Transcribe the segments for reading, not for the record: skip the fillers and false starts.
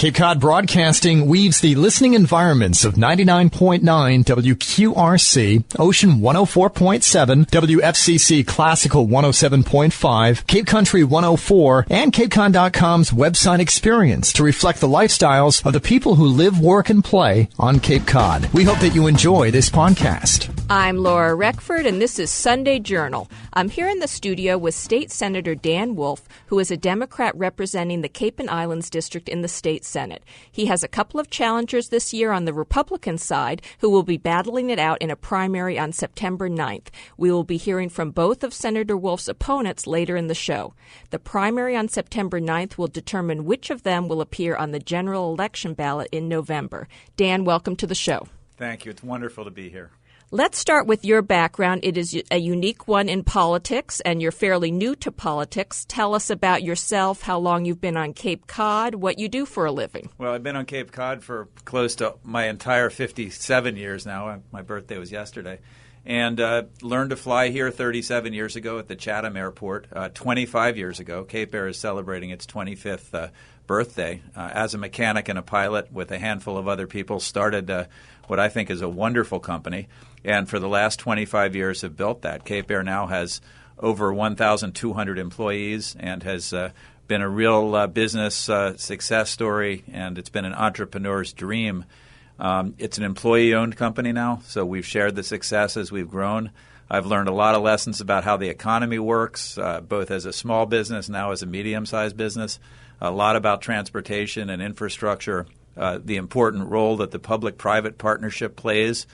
Cape Cod Broadcasting weaves the listening environments of 99.9 WQRC, Ocean 104.7, WFCC Classical 107.5, Cape Country 104, and CapeCon.com's website experience to reflect the lifestyles of the people who live, work, and play on Cape Cod. We hope that you enjoy this podcast. I'm Laura Reckford, and this is Sunday Journal. I'm here in the studio with State Senator Dan Wolf, who is a Democrat representing the Cape and Islands District in the State Senate. He has a couple of challengers this year on the Republican side who will be battling it out in a primary on September 9th. We will be hearing from both of Senator Wolf's opponents later in the show. The primary on September 9th will determine which of them will appear on the general election ballot in November. Dan, welcome to the show. Thank you. It's wonderful to be here. Let's start with your background. It is a unique one in politics, and you're fairly new to politics. Tell us about yourself, how long you've been on Cape Cod, what you do for a living. Well, I've been on Cape Cod for close to my entire 57 years now. My birthday was yesterday. And learned to fly here 37 years ago at the Chatham Airport. 25 years ago, Cape Air is celebrating its 25th birthday. As a mechanic and a pilot with a handful of other people, started what I think is a wonderful company. And for the last 25 years have built that. Cape Air now has over 1,200 employees and has been a real business success story, and it's been an entrepreneur's dream. It's an employee-owned company now, so we've shared the success as we've grown. I've learned a lot of lessons about how the economy works, both as a small business, now as a medium-sized business, a lot about transportation and infrastructure, the important role that the public-private partnership plays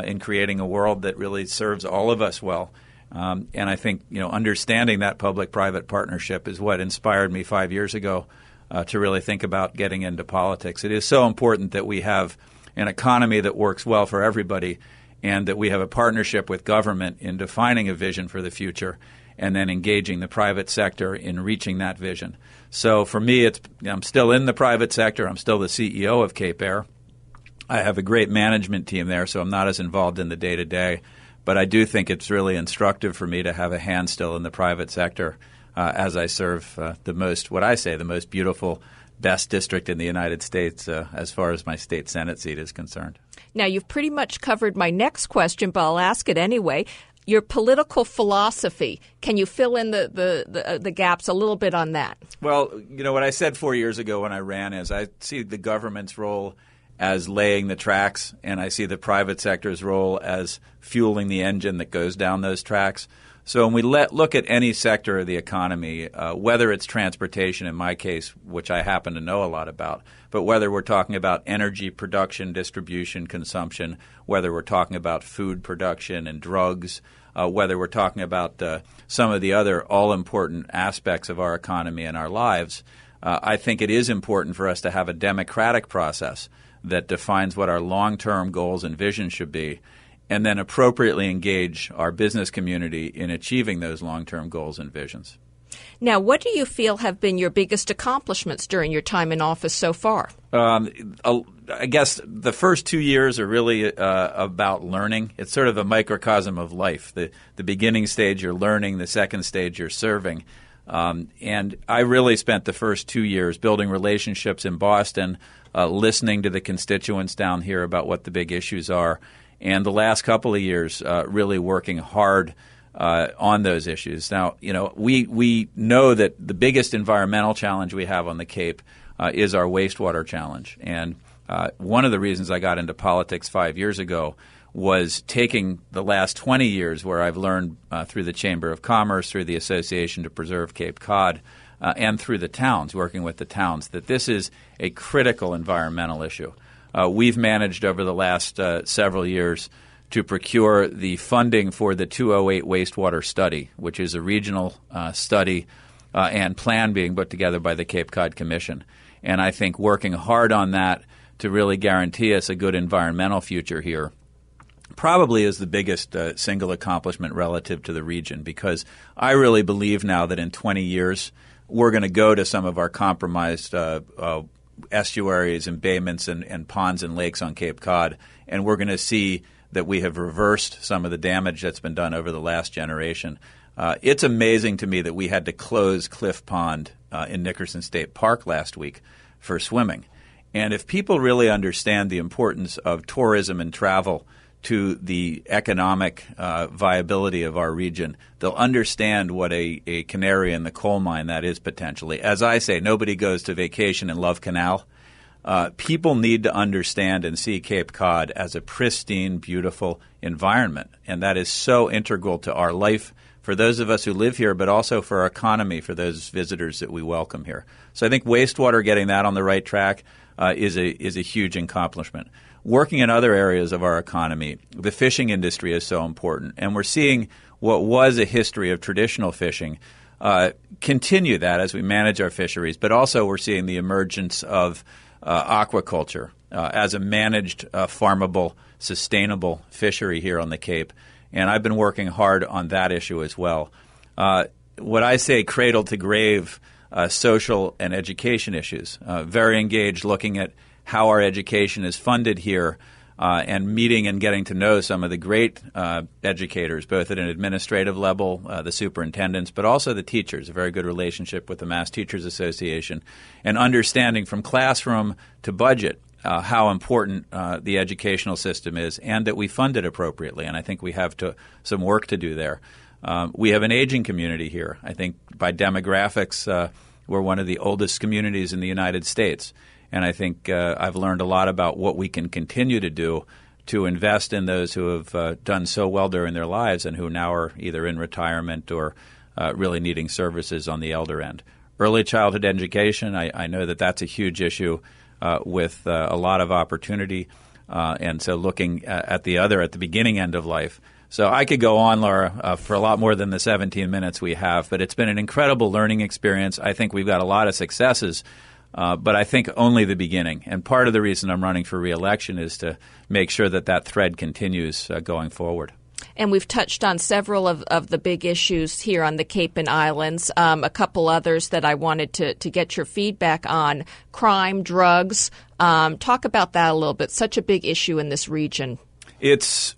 in creating a world that really serves all of us well. And I think, understanding that public-private partnership is what inspired me 5 years ago to really think about getting into politics. It is so important that we have an economy that works well for everybody and that we have a partnership with government in defining a vision for the future and then engaging the private sector in reaching that vision. So for me, I'm still in the private sector. I'm still the CEO of Cape Air. I have a great management team there, so I'm not as involved in the day-to-day. But I do think it's really instructive for me to have a hand still in the private sector as I serve the most beautiful, best district in the United States as far as my state Senate seat is concerned. Now, you've pretty much covered my next question, but I'll ask it anyway. Your political philosophy, can you fill in the gaps a little bit on that? Well, what I said 4 years ago when I ran is I see the government's role as laying the tracks, and I see the private sector's role as fueling the engine that goes down those tracks. So when we look at any sector of the economy, whether it's transportation in my case, which I happen to know a lot about, but whether we're talking about energy production, distribution, consumption, whether we're talking about food production and drugs, whether we're talking about some of the other all-important aspects of our economy and our lives, I think it is important for us to have a democratic process that defines what our long-term goals and visions should be, and then appropriately engage our business community in achieving those long-term goals and visions. Now, what do you feel have been your biggest accomplishments during your time in office so far? I guess the first 2 years are really about learning. It's sort of a microcosm of life. The beginning stage, you're learning. The second stage, you're serving. And I really spent the first 2 years building relationships in Boston, listening to the constituents down here about what the big issues are, and the last couple of years really working hard on those issues. Now, we know that the biggest environmental challenge we have on the Cape is our wastewater challenge. And one of the reasons I got into politics 5 years ago was taking the last 20 years where I've learned through the Chamber of Commerce, through the Association to Preserve Cape Cod, and through the towns, working with the towns, that this is a critical environmental issue. We've managed over the last several years to procure the funding for the 208 wastewater study, which is a regional study and plan being put together by the Cape Cod Commission. And I think working hard on that to really guarantee us a good environmental future here probably is the biggest single accomplishment relative to the region, because I really believe now that in 20 years we're going to go to some of our compromised estuaries and bayments and ponds and lakes on Cape Cod, and we're going to see that we have reversed some of the damage that's been done over the last generation. It's amazing to me that we had to close Cliff Pond in Nickerson State Park last week for swimming. And if people really understand the importance of tourism and travel to the economic viability of our region, they'll understand what a canary in the coal mine that is potentially. As I say, nobody goes to vacation in Love Canal. People need to understand and see Cape Cod as a pristine, beautiful environment, and that is so integral to our life for those of us who live here, but also for our economy, for those visitors that we welcome here. So I think wastewater, getting that on the right track, is a huge accomplishment. Working in other areas of our economy, the fishing industry is so important, and we're seeing what was a history of traditional fishing continue that as we manage our fisheries, but also we're seeing the emergence of aquaculture as a managed, farmable, sustainable fishery here on the Cape. And I've been working hard on that issue as well. What I say, cradle to grave, social and education issues. Very engaged looking at how our education is funded here and meeting and getting to know some of the great educators, both at an administrative level, the superintendents, but also the teachers, a very good relationship with the Mass Teachers Association, and understanding from classroom to budget how important the educational system is and that we fund it appropriately. And I think we have some work to do there. We have an aging community here. I think by demographics, we're one of the oldest communities in the United States. And I think I've learned a lot about what we can continue to do to invest in those who have done so well during their lives and who now are either in retirement or really needing services on the elder end. Early childhood education, I know that that's a huge issue with a lot of opportunity. And so looking at the beginning end of life. So I could go on, Laura, for a lot more than the 17 minutes we have, but it's been an incredible learning experience. I think we've got a lot of successes, but I think only the beginning. And part of the reason I'm running for re-election is to make sure that thread continues going forward. And we've touched on several of the big issues here on the Cape and Islands. A couple others that I wanted to get your feedback on: crime, drugs. Talk about that a little bit. Such a big issue in this region. It's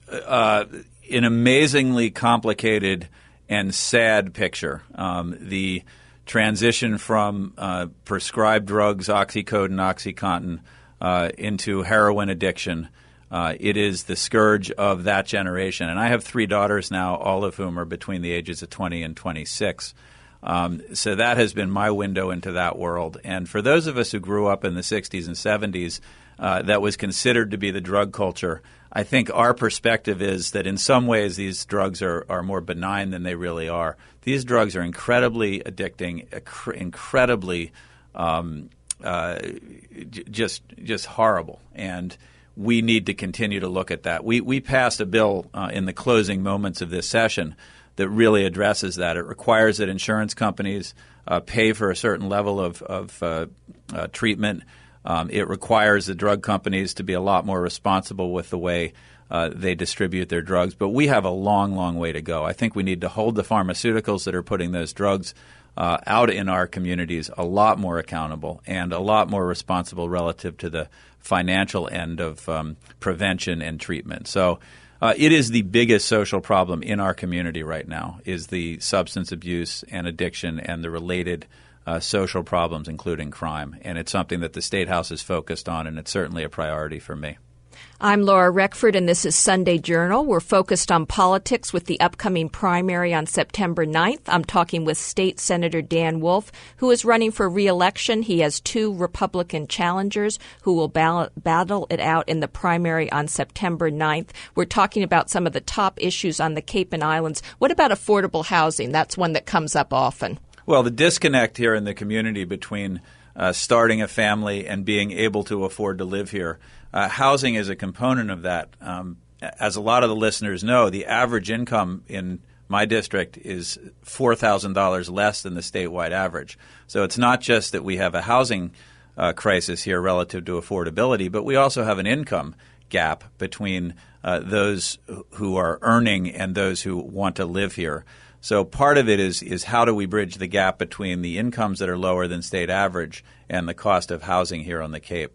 an amazingly complicated and sad picture. The transition from prescribed drugs, oxycodone, OxyContin, into heroin addiction. It is the scourge of that generation. And I have 3 daughters now, all of whom are between the ages of 20 and 26. So that has been my window into that world. And for those of us who grew up in the 60s and 70s, that was considered to be the drug culture. I think our perspective is that in some ways these drugs are more benign than they really are. These drugs are incredibly addicting, incredibly just horrible. And we need to continue to look at that. We passed a bill in the closing moments of this session that really addresses that. It requires that insurance companies pay for a certain level of treatment. It requires the drug companies to be a lot more responsible with the way they distribute their drugs. But we have a long, long way to go. I think we need to hold the pharmaceuticals that are putting those drugs out in our communities a lot more accountable and a lot more responsible relative to the financial end of prevention and treatment. So it is the biggest social problem in our community right now, is the substance abuse and addiction and the related social problems, including crime. And it's something that the State House is focused on, and it's certainly a priority for me. I'm Laura Reckford, and this is Sunday Journal. We're focused on politics with the upcoming primary on September 9th. I'm talking with State Senator Dan Wolf, who is running for re-election. He has 2 Republican challengers who will battle it out in the primary on September 9th. We're talking about some of the top issues on the Cape and Islands. What about affordable housing? That's one that comes up often. Well, the disconnect here in the community between starting a family and being able to afford to live here. Housing is a component of that. As a lot of the listeners know, the average income in my district is $4,000 less than the statewide average. So it's not just that we have a housing crisis here relative to affordability, but we also have an income gap between those who are earning and those who want to live here. So part of it is how do we bridge the gap between the incomes that are lower than state average and the cost of housing here on the Cape.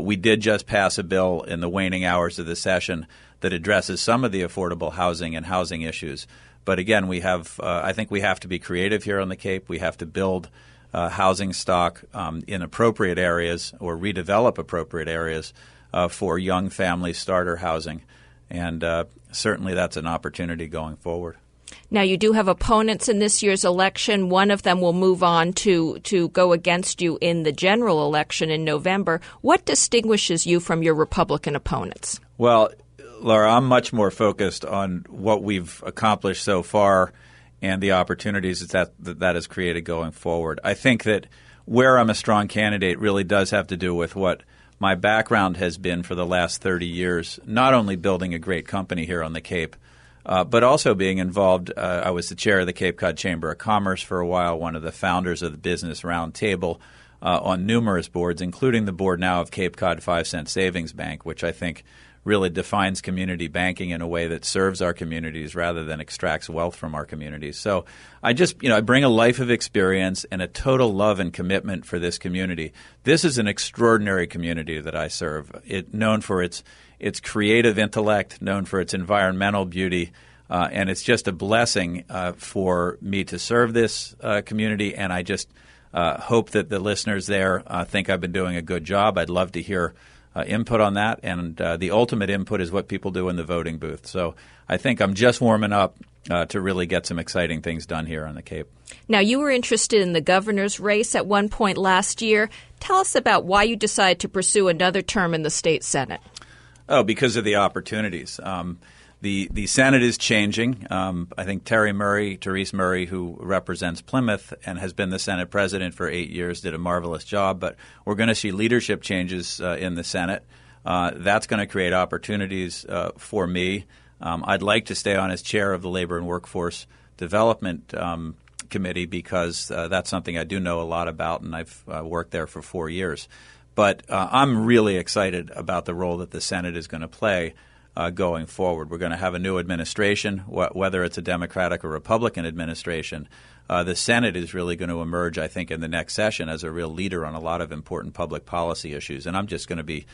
We did just pass a bill in the waning hours of the session that addresses some of the affordable housing and housing issues. But again, I think we have to be creative here on the Cape. We have to build housing stock in appropriate areas or redevelop appropriate areas for young family starter housing. And certainly that's an opportunity going forward. Now, you do have opponents in this year's election. One of them will move on to go against you in the general election in November. What distinguishes you from your Republican opponents? Well, Laura, I'm much more focused on what we've accomplished so far and the opportunities that has created going forward. I think that where I'm a strong candidate really does have to do with what my background has been for the last 30 years, not only building a great company here on the Cape, but also being involved. I was the chair of the Cape Cod Chamber of Commerce for a while, one of the founders of the Business Roundtable on numerous boards, including the board now of Cape Cod 5 Cent Savings Bank, which I think really defines community banking in a way that serves our communities rather than extracts wealth from our communities. So I bring a life of experience and a total love and commitment for this community. This is an extraordinary community that I serve, known for its creative intellect, known for its environmental beauty, and it's just a blessing for me to serve this community, and I just hope that the listeners there think I've been doing a good job. I'd love to hear input on that, and the ultimate input is what people do in the voting booth. So I think I'm just warming up to really get some exciting things done here on the Cape. Now, you were interested in the governor's race at one point last year. Tell us about why you decided to pursue another term in the state Senate. Oh, because of the opportunities. The Senate is changing. I think Therese Murray, who represents Plymouth and has been the Senate president for 8 years, did a marvelous job. But we're going to see leadership changes in the Senate. That's going to create opportunities for me. I'd like to stay on as chair of the Labor and Workforce Development Committee because that's something I do know a lot about, and I've worked there for 4 years. But I'm really excited about the role that the Senate is going to play going forward. We're going to have a new administration, whether it's a Democratic or Republican administration. The Senate is really going to emerge, I think, in the next session as a real leader on a lot of important public policy issues. And I'm just going to be,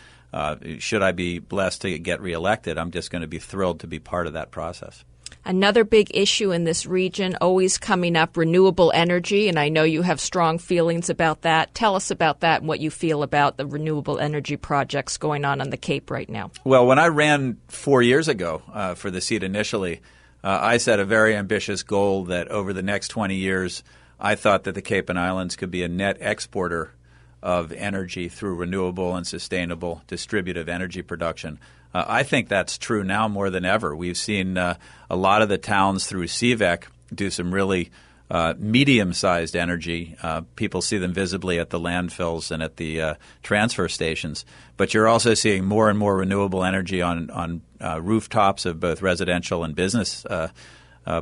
should I be blessed to get reelected, I'm just going to be thrilled to be part of that process. Another big issue in this region always coming up, renewable energy, and I know you have strong feelings about that. Tell us about that and what you feel about the renewable energy projects going on the Cape right now. Well, when I ran 4 years ago for the seat initially, I set a very ambitious goal that over the next 20 years, I thought that the Cape and Islands could be a net exporter of energy through renewable and sustainable distributive energy production. I think that's true now more than ever. We've seen a lot of the towns through CVEC do some really medium-sized energy. People see them visibly at the landfills and at the transfer stations. But you're also seeing more and more renewable energy on rooftops of both residential and business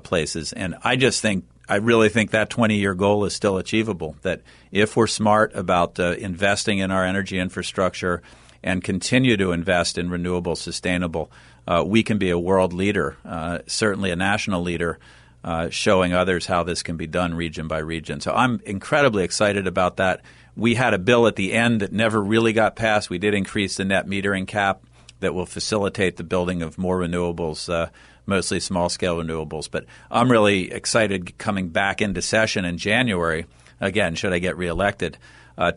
places. And I really think that 20-year goal is still achievable, that if we're smart about investing in our energy infrastructure and continue to invest in renewable, sustainable, we can be a world leader, certainly a national leader, showing others how this can be done region by region. So I'm incredibly excited about that. We had a bill at the end that never really got passed. We did increase the net metering cap that will facilitate the building of more renewables, mostly small-scale renewables. But I'm really excited coming back into session in January, again, should I get reelected,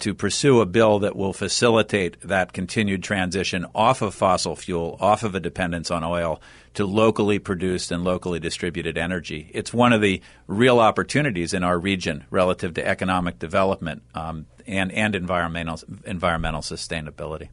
to pursue a bill that will facilitate that continued transition off of fossil fuel, off of a dependence on oil, to locally produced and locally distributed energy. It's one of the real opportunities in our region relative to economic development and environmental sustainability.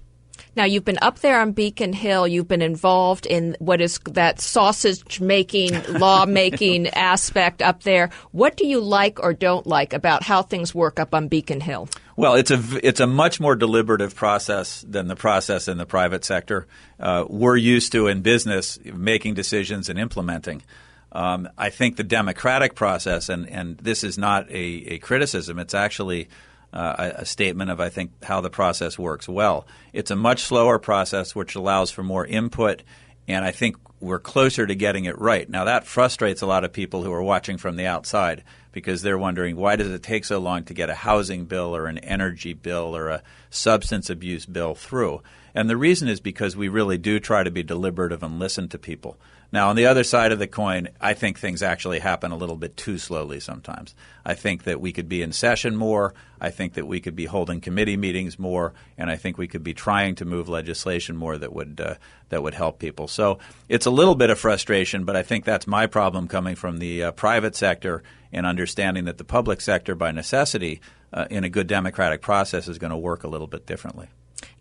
Now, you've been up there on Beacon Hill. You've been involved in what is that sausage-making, law-making aspect up there. What do you like or don't like about how things work up on Beacon Hill? Well, it's a much more deliberative process than the process in the private sector. We're used to, in business, making decisions and implementing. I think the democratic process, and this is not a criticism, it's actually a statement of, I think, how the process works well. It's a much slower process which allows for more input, and I think we're closer to getting it right. Now, that frustrates a lot of people who are watching from the outside because they're wondering, why does it take so long to get a housing bill or an energy bill or a substance abuse bill through? And the reason is because we really do try to be deliberative and listen to people. Now, on the other side of the coin, I think things actually happen a little bit too slowly sometimes. I think that we could be in session more. I think that we could be holding committee meetings more, and I think we could be trying to move legislation more that would help people. So it's a little bit of frustration, but I think that's my problem coming from the private sector and understanding that the public sector, by necessity, in a good democratic process, is going to work a little bit differently.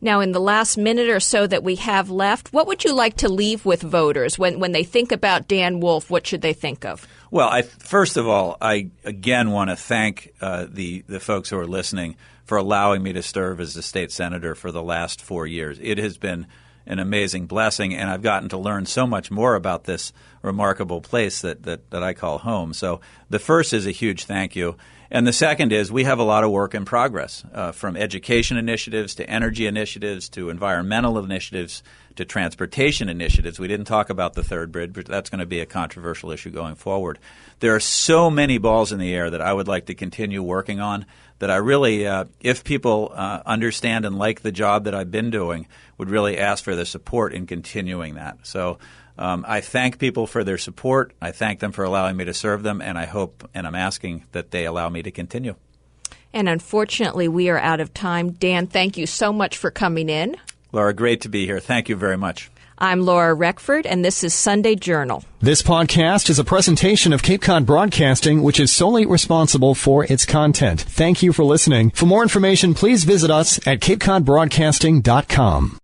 Now, in the last minute or so that we have left, what would you like to leave with voters? When they think about Dan Wolf, what should they think of? Well, first of all, I again want to thank the folks who are listening for allowing me to serve as the state senator for the last 4 years. It has been an amazing blessing, and I've gotten to learn so much more about this remarkable place that I call home. So the first is a huge thank you. And the second is we have a lot of work in progress, from education initiatives to energy initiatives to environmental initiatives to transportation initiatives. We didn't talk about the third bridge, but that's going to be a controversial issue going forward. There are so many balls in the air that I would like to continue working on that I really, if people understand and like the job that I've been doing, would really ask for the support in continuing that. So I thank people for their support. I thank them for allowing me to serve them, and I hope and I'm asking that they allow me to continue. And unfortunately, we are out of time. Dan, thank you so much for coming in. Laura, great to be here. Thank you very much. I'm Laura Reckford, and this is Sunday Journal. This podcast is a presentation of Cape Cod Broadcasting, which is solely responsible for its content. Thank you for listening. For more information, please visit us at capecodbroadcasting.com.